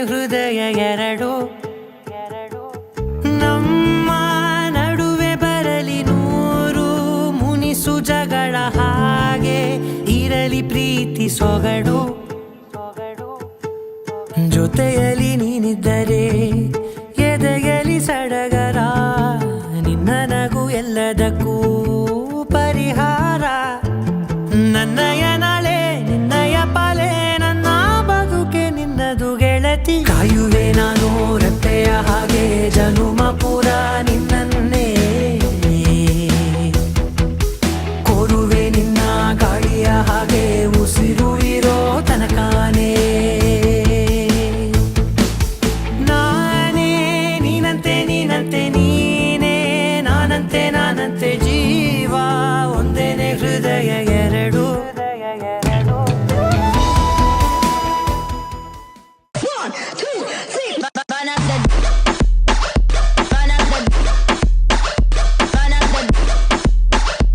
ಹೃದಯ ಎರಡು ನಮ್ಮ ನಡುವೆ ಬರಲಿ ನೂರು ಮುನಿಸು ಜಗಳ ಹಾಗೆ ಇರಲಿ ಪ್ರೀತಿ ಸೊಗಡು ಜೊತೆಯಲ್ಲಿ ನೀನಿದ್ದರೆ ಎದೆಯಲಿ ಸಡಗರ ನಿನ್ನ ನಗು ಎಲ್ಲದಕ್ಕೂ ಪರಿಹಾರ ನನ್ನಯ ನಾಳೆ ನಿನ್ನಯ ಪಾಲೆ ನನ್ನ ಬದುಕೆ ನಿನ್ನದು ಗೆಳತಿ ಕಾಯುವೆ ನಾನು ರೆಪ್ಪೆಯ ಹಾಗೆ ಜನು